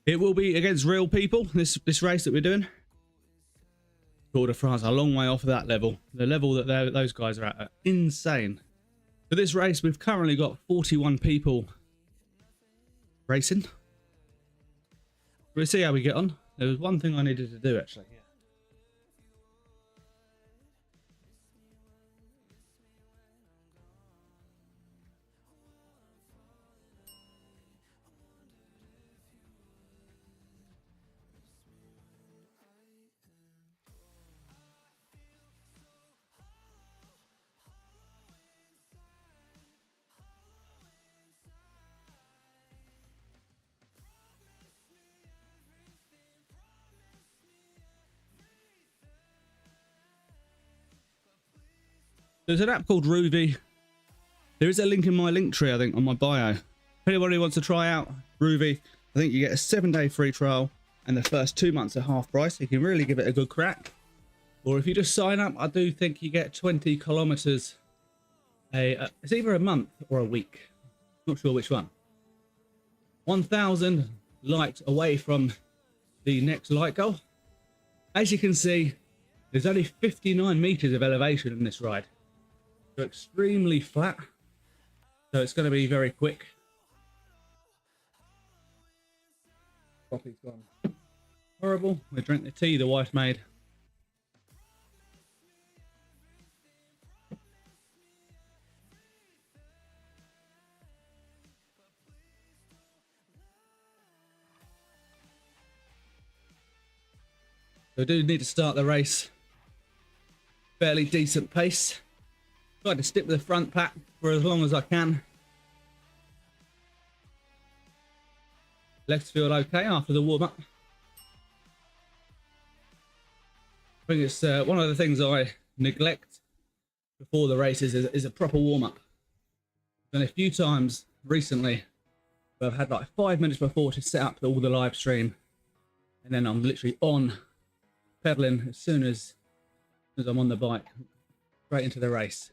It will be against real people, this race that we're doing. Tour de France, a long way off of that level. The level that those guys are at are insane. For this race, we've currently got 41 people racing. We'll see how we get on. There was one thing I needed to do, actually. There's an app called Rouvy. There is a link in my link tree, I think, on my bio. If anybody wants to try out Rouvy, I think you get a 7-day free trial and the first 2 months are half price. You can really give it a good crack. Or if you just sign up, I do think you get 20 kilometers. It's either a month or a week. Not sure which one. 1,000 light away from the next light goal. As you can see, there's only 59 meters of elevation in this ride. So extremely flat, so it's going to be very quick. Coffee's gone horrible. We drink the tea the wife made. So I do need to start the race fairly decent pace. Try to stick with the front pack for as long as I can. Legs feel okay after the warm-up. I think it's one of the things I neglect before the races is a proper warm-up. I've done a few times recently where I've had like 5 minutes before to set up all the live stream, and then I'm literally on pedaling as soon as I'm on the bike, straight into the race.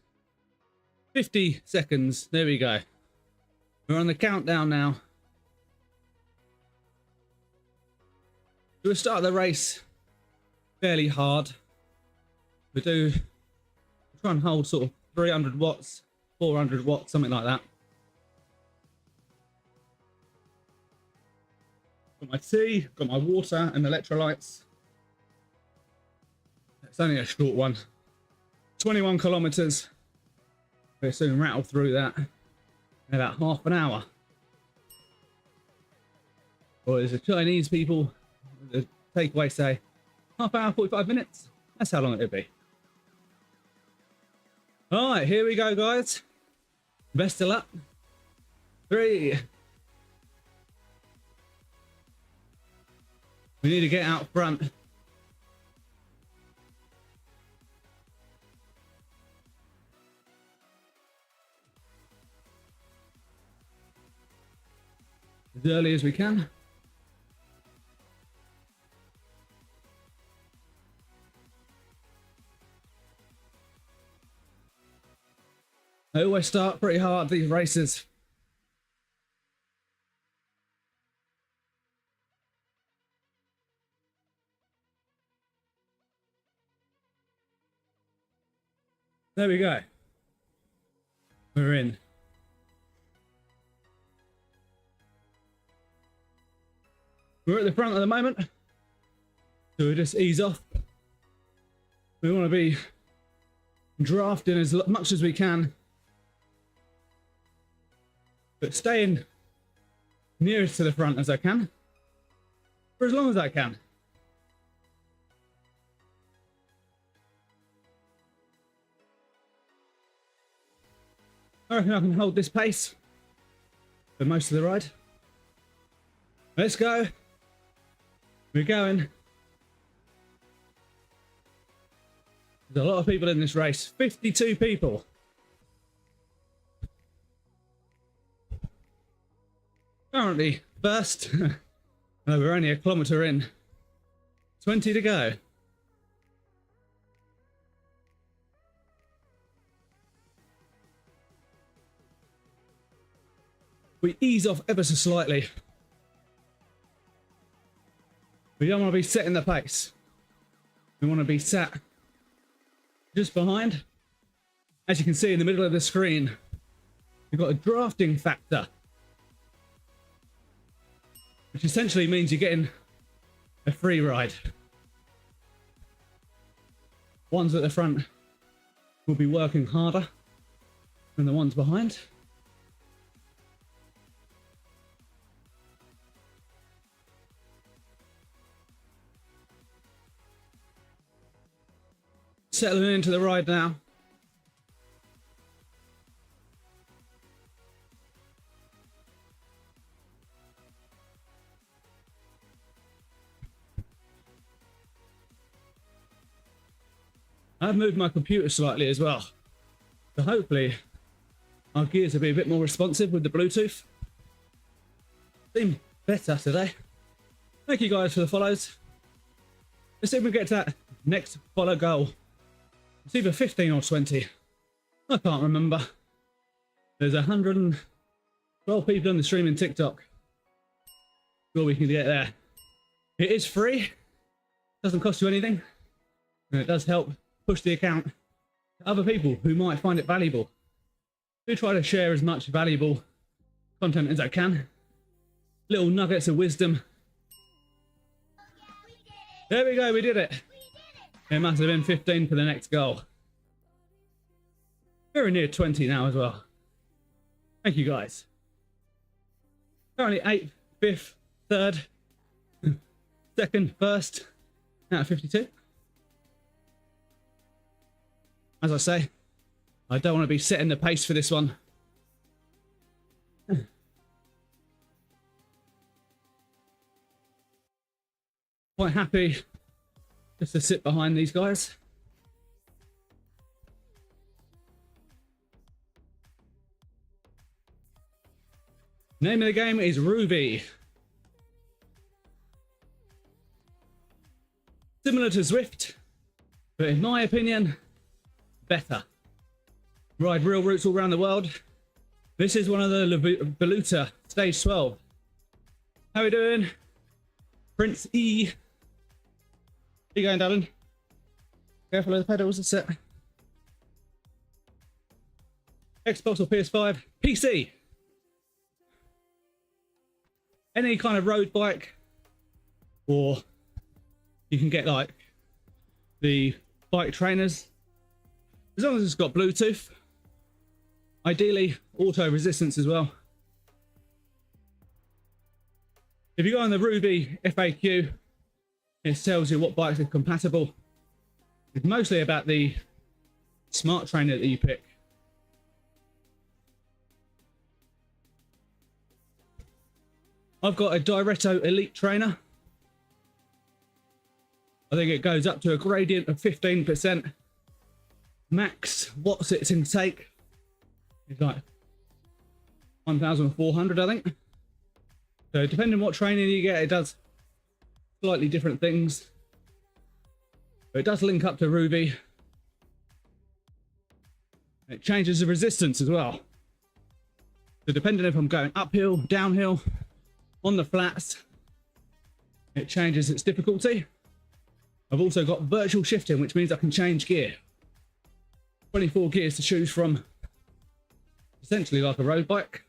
50 seconds, there we go. We're on the countdown now. We'll start the race fairly hard. We try and hold sort of 300 watts, 400 watts, something like that. Got my tea, got my water and electrolytes. It's only a short one. 21 kilometers. We'll soon rattle through that in about half an hour. Or as the Chinese people, the takeaway say, half hour, 45 minutes. That's how long it'll be. All right, here we go, guys. Best of luck. 3. We need to get out front. As early as we can. I always start pretty hard these races. There we go. We're in. We're at the front at the moment, so we'll just ease off. We want to be drafting as much as we can, but staying nearest to the front as I can, for as long as I can. I reckon I can hold this pace for most of the ride. Let's go. We're going. There's a lot of people in this race. 52 people. Currently first. No, we're only a kilometre in. 20 to go. We ease off ever so slightly. We don't want to be setting the pace. We want to be sat just behind. As you can see in the middle of the screen, you've got a drafting factor, which essentially means you're getting a free ride. Ones at the front will be working harder than the ones behind. Settling into the ride now. I've moved my computer slightly as well, so hopefully our gears will be a bit more responsive with the Bluetooth. Seem better today. Thank you guys for the follows. Let's see if we get to that next follow goal. It's either 15 or 20. I can't remember. There's 112 people on the stream in TikTok. Sure we can get there. It is free. Doesn't cost you anything. And it does help push the account to other people who might find it valuable. Do try to share as much valuable content as I can. Little nuggets of wisdom. There we go, we did it. It must have been 15 for the next goal. Very near 20 now as well. Thank you guys. Currently 8th, 5th, 3rd, 2nd, 1st, out of 52. As I say, I don't want to be setting the pace for this one. Quite happy just to sit behind these guys. Name of the game is Rouvy. Similar to Zwift, but in my opinion, better. Ride real routes all around the world. This is one of the Vuelta stage 12. How are we doing? Prince E. How you going, darling? Careful of the pedals, that's it. Xbox or PS5? PC. Any kind of road bike, or you can get like the bike trainers, as long as it's got Bluetooth. Ideally, auto resistance as well. If you go on the Rouvy FAQ, it tells you what bikes are compatible. It's mostly about the smart trainer that you pick. I've got a Directo Elite trainer. I think it goes up to a gradient of 15%. Max watts its intake is like 1,400, I think. So depending on what training you get, it does slightly different things. But it does link up to Rouvy. It changes the resistance as well. So depending if I'm going uphill, downhill, on the flats, it changes its difficulty. I've also got virtual shifting, which means I can change gear. 24 gears to choose from. Essentially like a road bike.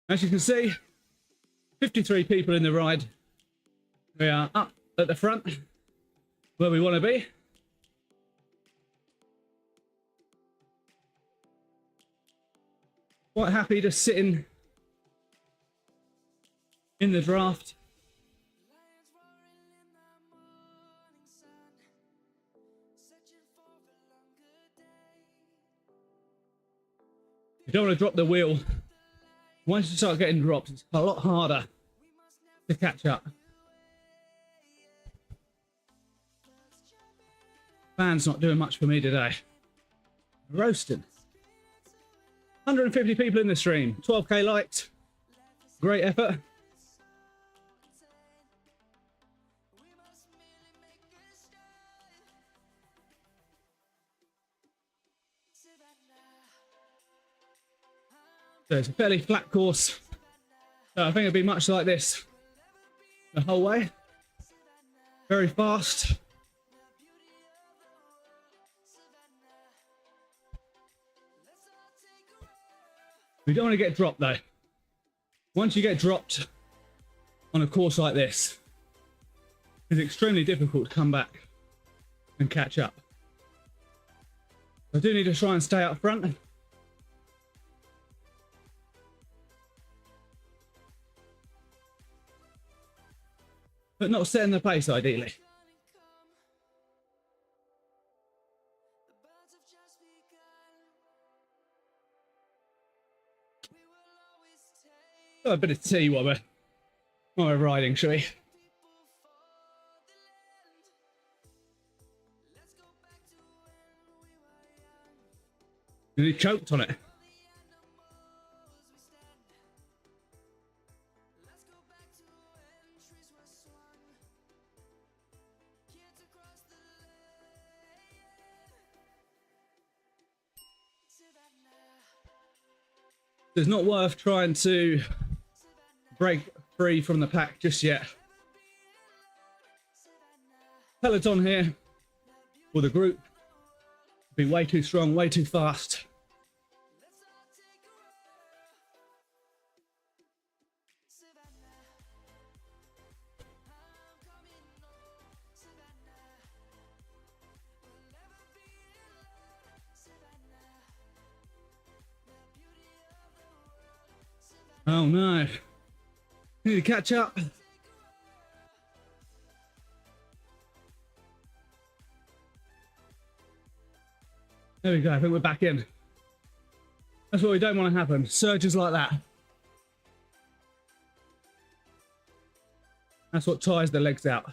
As you can see, 53 people in the ride. We are up at the front, where we want to be. Quite happy just sitting in the draft. You don't want to drop the wheel. Once you start getting dropped, it's a lot harder to catch up. Fan's not doing much for me today. Roasting. 150 people in the stream, 12k likes. Great effort. So it's a fairly flat course. So I think it'll be much like this the whole way. Very fast. We don't want to get dropped though. Once you get dropped on a course like this, it's extremely difficult to come back and catch up. I do need to try and stay up front. But not setting the pace ideally. Got a bit of tea while we're riding, shall we? Nearly choked on it. It's not worth trying to break free from the pack just yet. Peloton here, or the group, be way too strong, way too fast. Oh no, need to catch up. There we go, I think we're back in. That's what we don't want to happen, surges like that. That's what tires the legs out.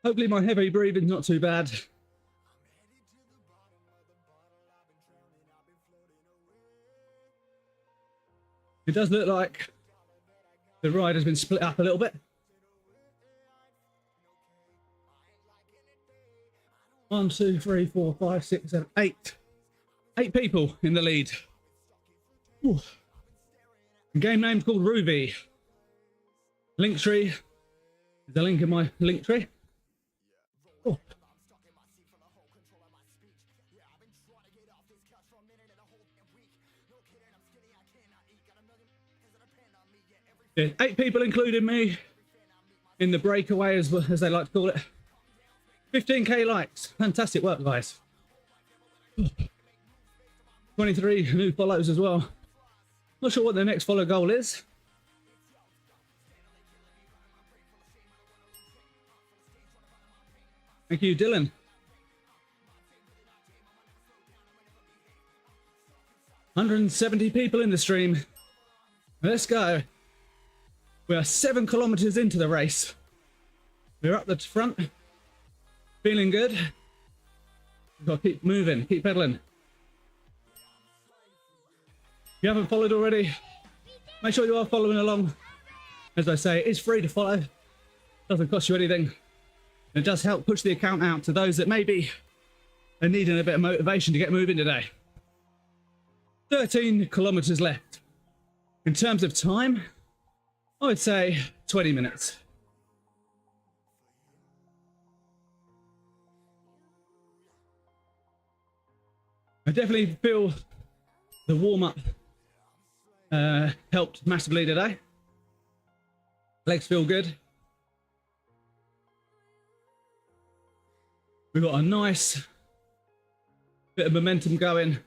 Hopefully my heavy breathing's not too bad. It does look like the ride has been split up a little bit. 1, 2, 3, 4, 5, 6, 7, 8. 8 people in the lead. Ooh. The game name's called Rouvy. Linktree. There's a link in my Linktree. Oh. Yeah, 8 people including me in the breakaway, as they like to call it. 15k likes. Fantastic work, guys. 23 new follows as well. Not sure what the next follow goal is. Thank you, Dylan. $170 people in the stream. Let's go. We are 7 kilometers into the race. We're up the front. Feeling good. We've got to keep moving, keep pedaling. If you haven't followed already, make sure you are following along. As I say, it's free to follow. Doesn't cost you anything. It does help push the account out to those that maybe are needing a bit of motivation to get moving today. 13 kilometers left. In terms of time, I would say 20 minutes. I definitely feel the warm-up helped massively today. Legs feel good. We've got a nice bit of momentum going.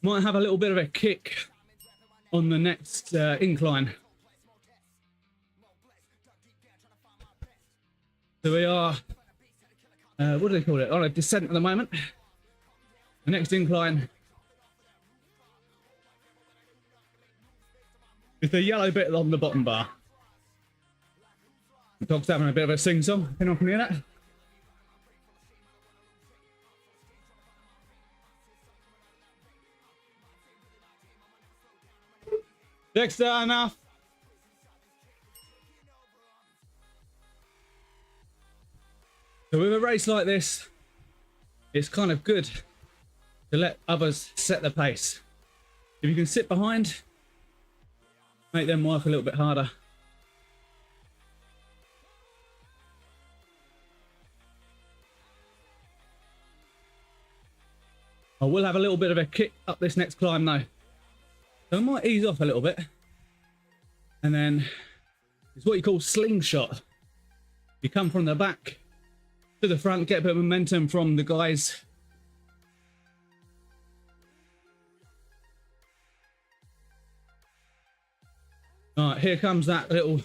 Might have a little bit of a kick on the next incline. So we are, what do they call it? On a descent at the moment. The next incline is the yellow bit on the bottom bar. The dog's having a bit of a sing-song. Anyone can hear that? Dexter, enough. So with a race like this, it's kind of good to let others set the pace. If you can sit behind, make them work a little bit harder. I will have a little bit of a kick up this next climb though. So I might ease off a little bit. And then it's what you call slingshot. You come from the back to the front, get a bit of momentum from the guys. All right, here comes that little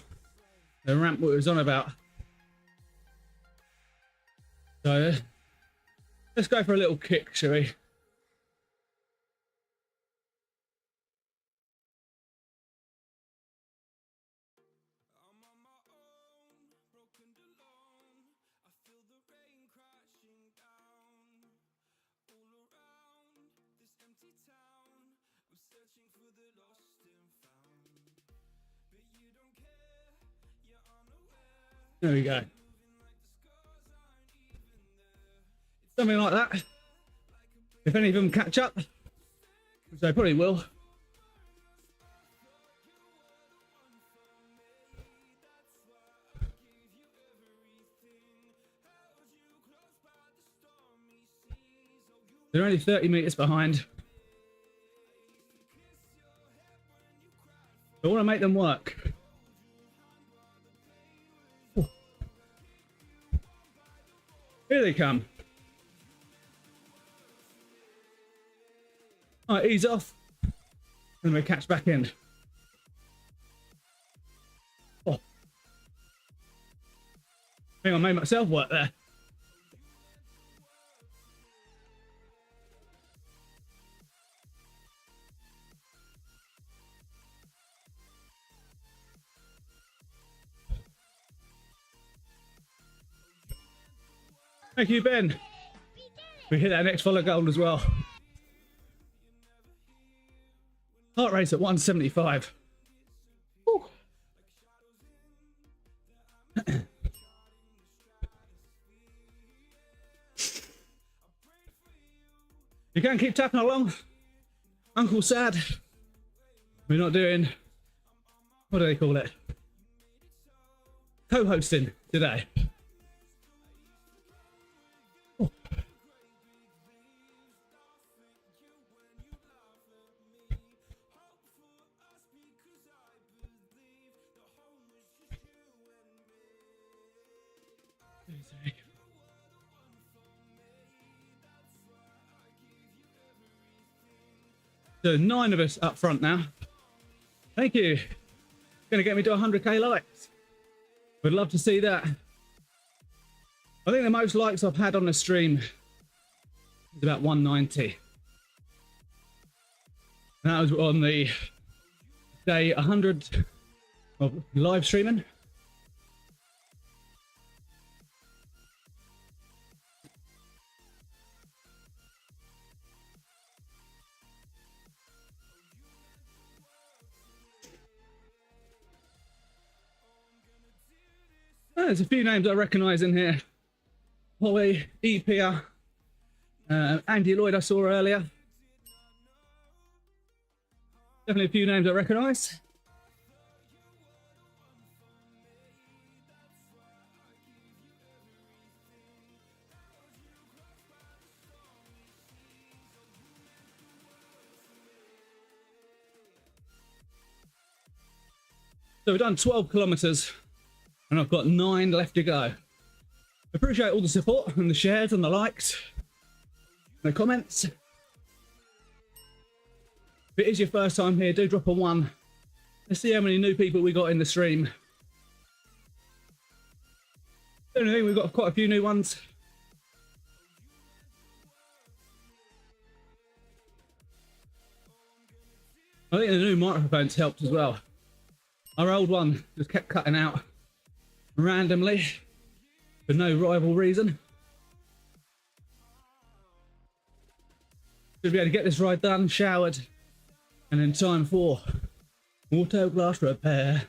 the ramp we was on about. So let's go for a little kick, shall we? There we go. Something like that. If any of them catch up, which they probably will. They're only 30 meters behind. I want to make them work. Here they come. All right, ease off. And we catch back in. Oh. I think I made myself work there. Thank you, Ben. We hit that next follow goal as well. Heart rate's at 175. Woo. You can keep tapping along. Uncle Sad. We're not doing, what do they call it? Co-hosting today. So 9 of us up front now. Thank you. Going to get me to 100k likes. Would love to see that. I think the most likes I've had on a stream is about 190. And that was on the day 100 of live streaming. There's a few names I recognise in here. Holly, E-Pia, Andy Lloyd I saw earlier. Definitely a few names I recognise. So we've done 12 kilometres. And I've got 9 left to go. Appreciate all the support and the shares and the likes, and the comments. If it is your first time here, do drop a 1. Let's see how many new people we got in the stream. The only thing, we've got quite a few new ones. I think the new microphones helped as well. Our old one just kept cutting out randomly for no rival reason. Should be able to get this ride done, showered, and in time for auto glass repair,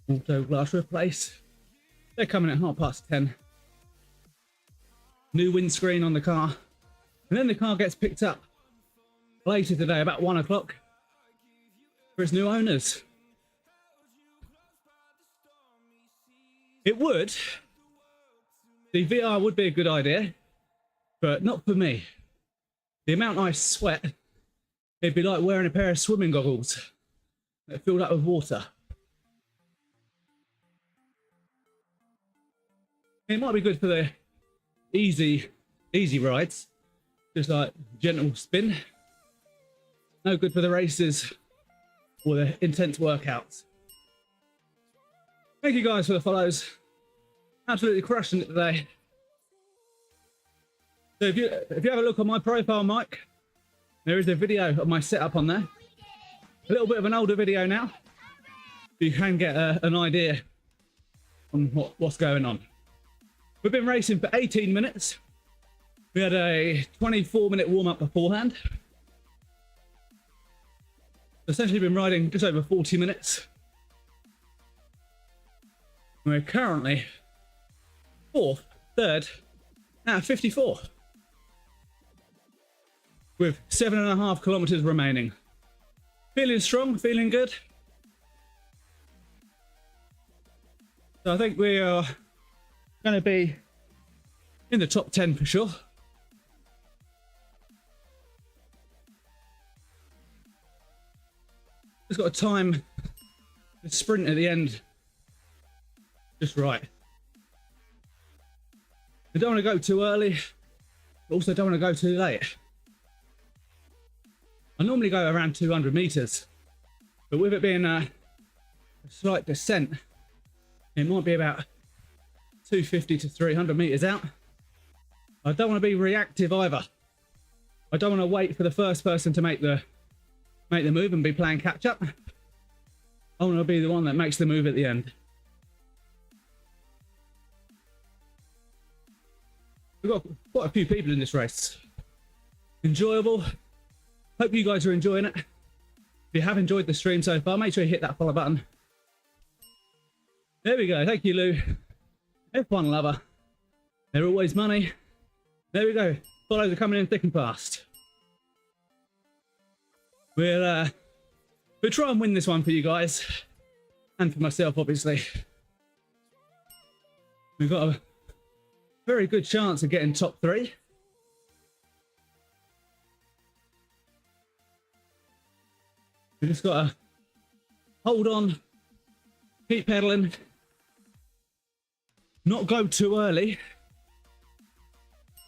auto glass replace. They're coming at 10:30. New windscreen on the car, and then the car gets picked up later today about 1 o'clock for its new owners. It would, the VR would be a good idea, but not for me. The amount I sweat, it'd be like wearing a pair of swimming goggles that filled up with water. It might be good for the easy rides, just like gentle spin. No good for the races or the intense workouts. Thank you guys for the follows. Absolutely crushing it today. So if you have a look on my profile, Mike, there is a video of my setup on there. A little bit of an older video now. You can get an idea on what's going on. We've been racing for 18 minutes. We had a 24-minute warm-up beforehand. Essentially been riding just over 40 minutes. We're currently 4th, 3rd, out of 54. With 7.5 kilometers remaining. Feeling strong, feeling good. So I think we are going to be in the top 10 for sure. Just got to time the sprint at the end just right. I don't want to go too early, but also don't want to go too late. I normally go around 200 meters, but with it being a slight descent, it might be about 250 to 300 meters out. I don't want to be reactive either. I don't want to wait for the first person to make the move and be playing catch up. I want to be the one that makes the move at the end. We've got quite a few people in this race. Enjoyable. Hope you guys are enjoying it. If you have enjoyed the stream so far, make sure you hit that follow button. There we go. Thank you, Lou. F1 lover. They're always money. There we go. Follows are coming in thick and fast. We'll try and win this one for you guys. And for myself, obviously. We've got a very good chance of getting top 3. We just got to hold on, keep pedaling, not go too early.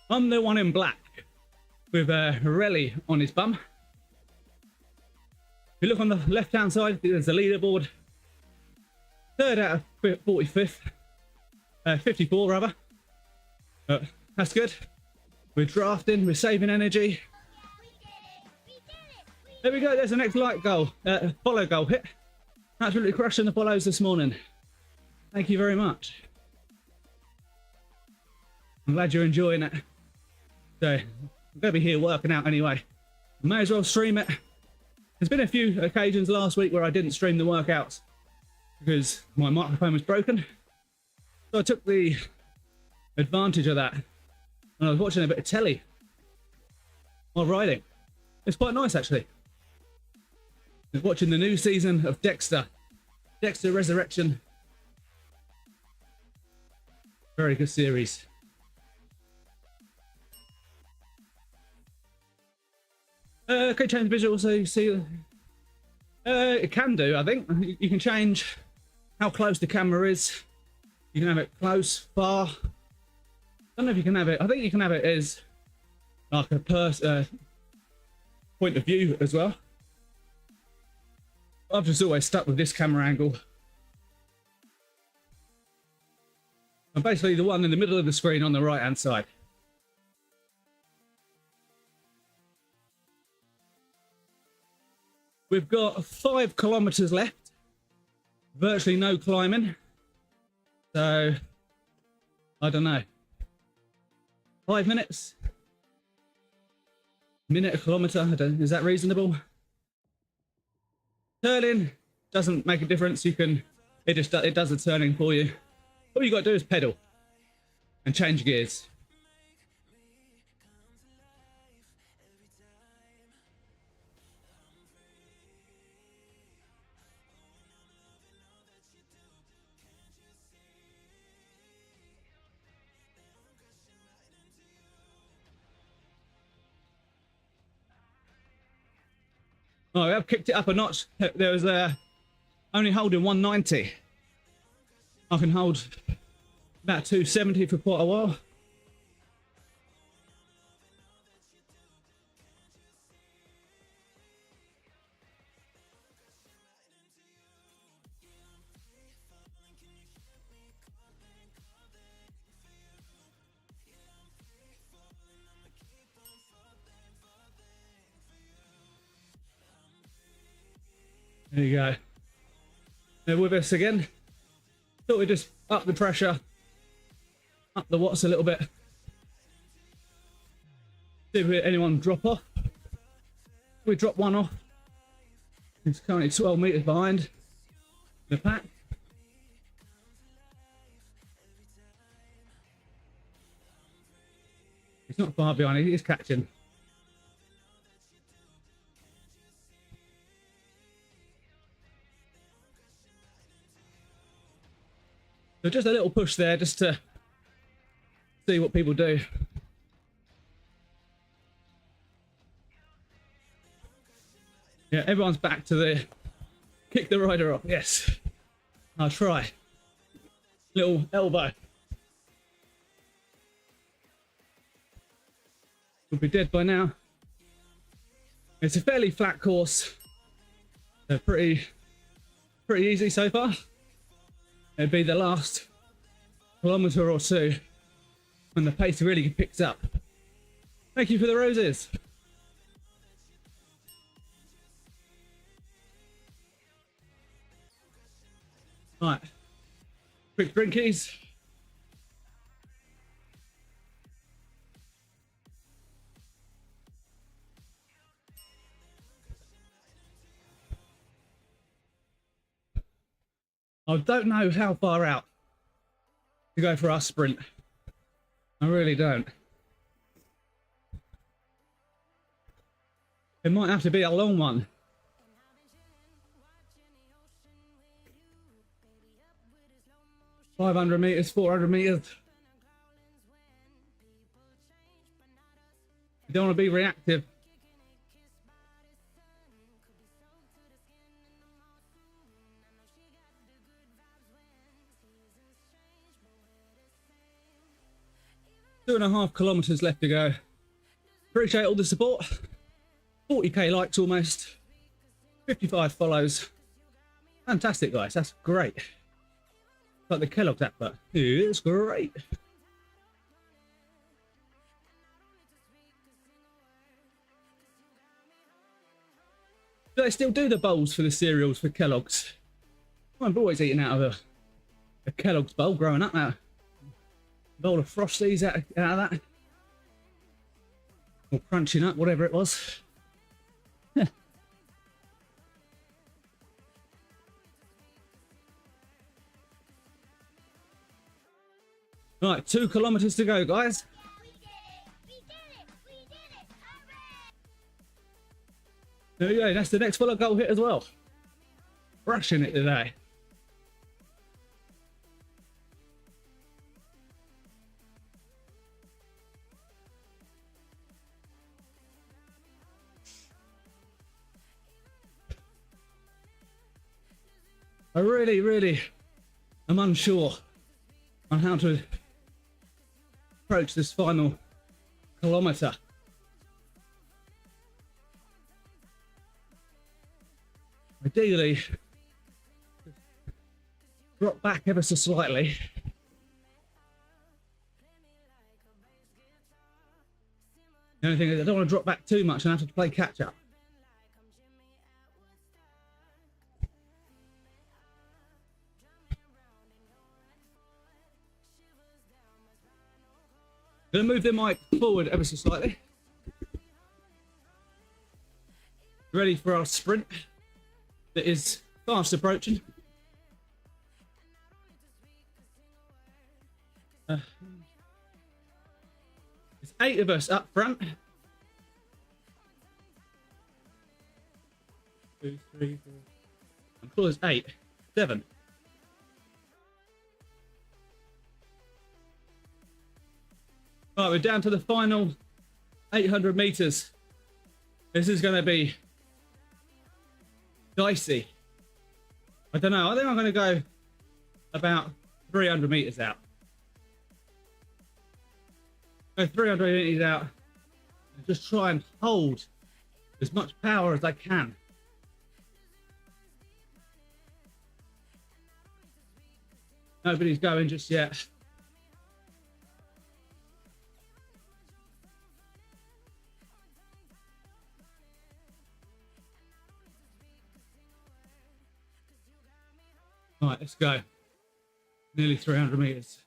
I'm the one in black with Rally on his bum. If you look on the left-hand side, there's the leaderboard. 3rd out of 45th, 54 rather. But that's good. We're drafting, we're saving energy. There we go, there's the next like goal, follow goal hit. Absolutely crushing the follows this morning. Thank you very much. I'm glad you're enjoying it. So, I'm going to be here working out anyway. May as well stream it. There's been a few occasions last week where I didn't stream the workouts because my microphone was broken. So I took the advantage of that and I was watching a bit of telly while riding. It's quite nice actually. I was watching the new season of Dexter Resurrection. Very good series. Okay, change visual so you see. It can do, I think. You can change how close the camera is. You can have it close, far. I don't know if you can have it. I think you can have it as like a point of view as well. I've just always stuck with this camera angle. I'm basically the one in the middle of the screen on the right hand side. We've got 5 kilometers left, virtually no climbing. So, I don't know, 5 minutes? Minute a kilometer, I don't, is that reasonable? Turning doesn't make a difference. You can, it does the turning for you. All you got to do is pedal and change gears. Oh, I've kicked it up a notch. There was only holding 190. I can hold about 270 for quite a while. There you go. They're with us again. Thought we'd just up the pressure, up the watts a little bit. See if anyone drop off. We dropped one off. He's currently 12 meters behind the pack. He's not far behind, he is catching. So just a little push there just to see what people do. Yeah, everyone's back to the kick the rider off. Yes, I'll try. Little elbow. We'll be dead by now. It's a fairly flat course. So pretty easy so far. It'd be the last kilometre or two when the pace really picks up. Thank you for the roses. Right, quick drinkies. I don't know how far out to go for our sprint. I really don't. It might have to be a long one. $500 meters, 400 meters. You don't want to be reactive. Two and a half kilometers left to go. Appreciate all the support. 40k likes almost. 55 follows. Fantastic, guys. That's great. Like the Kellogg's advert. It's great. Do they still do the bowls for the cereals for Kellogg's? I've always eaten out of a Kellogg's bowl growing up now. Bowl of Frosties out of that. Or Crunchy Nut, whatever it was. Right, 2 kilometers to go, guys. There we go, that's the next follow goal hit as well. Rushing it today. I really am unsure on how to approach this final kilometer. I ideally drop back ever so slightly. The only thing is I don't want to drop back too much and have to play catch up. Gonna move the mic forward ever so slightly. Ready for our sprint that is fast approaching. There's 8 of us up front. 2, 3, 4. I'm sure there's 8, 7. Right, we're down to the final 800 meters. This is going to be dicey. I don't know. I think I'm going to go about 300 meters out. Go 300 meters out and just try and hold as much power as I can. Nobody's going just yet. All right, let's go. Nearly 300 meters.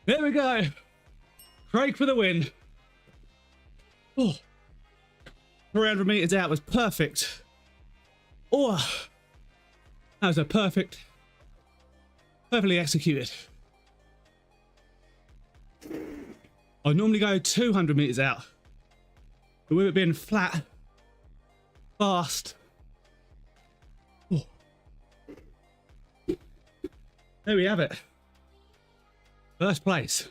There we go. Craig for the win. Oh, 300 meters out was perfect. Oh, that was a perfectly executed. I normally go 200 meters out, but with it being flat, fast. Oh. There we have it. First place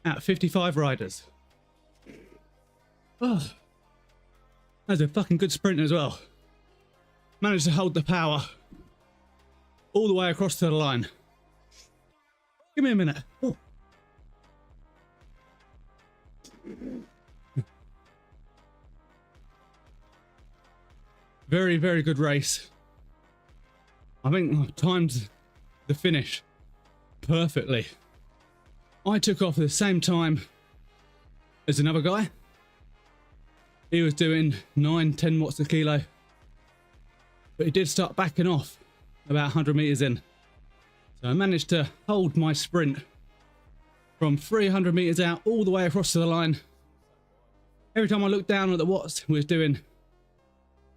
out of 55 riders. Oh, that was a fucking good sprint as well. Managed to hold the power all the way across to the line. Give me a minute. Oh. Very, very good race. I think I've timed the finish perfectly. I took off at the same time as another guy. He was doing 9-10 watts a kilo, but he did start backing off about 100 meters in. So I managed to hold my sprint from 300 meters out all the way across to the line. Every time I looked down at the watts, we was doing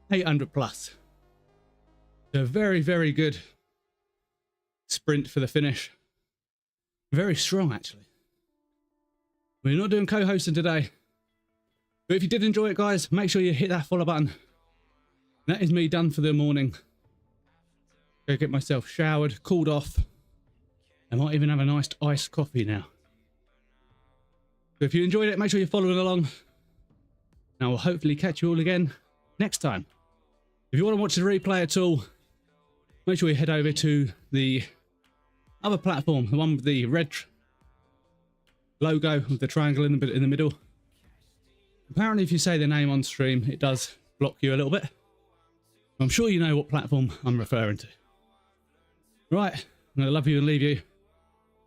800 plus. So a very, very good sprint for the finish. Very strong, actually. We're not doing co-hosting today. But if you did enjoy it, guys, make sure you hit that follow button. That is me done for the morning. Go get myself showered, cooled off. I might even have a nice iced coffee now. So if you enjoyed it, make sure you're following along. And I will hopefully catch you all again next time. If you want to watch the replay at all, make sure you head over to the other platform, the one with the red logo with the triangle in the middle. Apparently, if you say the name on stream, it does block you a little bit. I'm sure you know what platform I'm referring to. Right, I'm going to love you and leave you.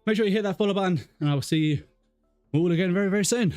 Make sure you hit that follow button, and I will see you all again very, very soon.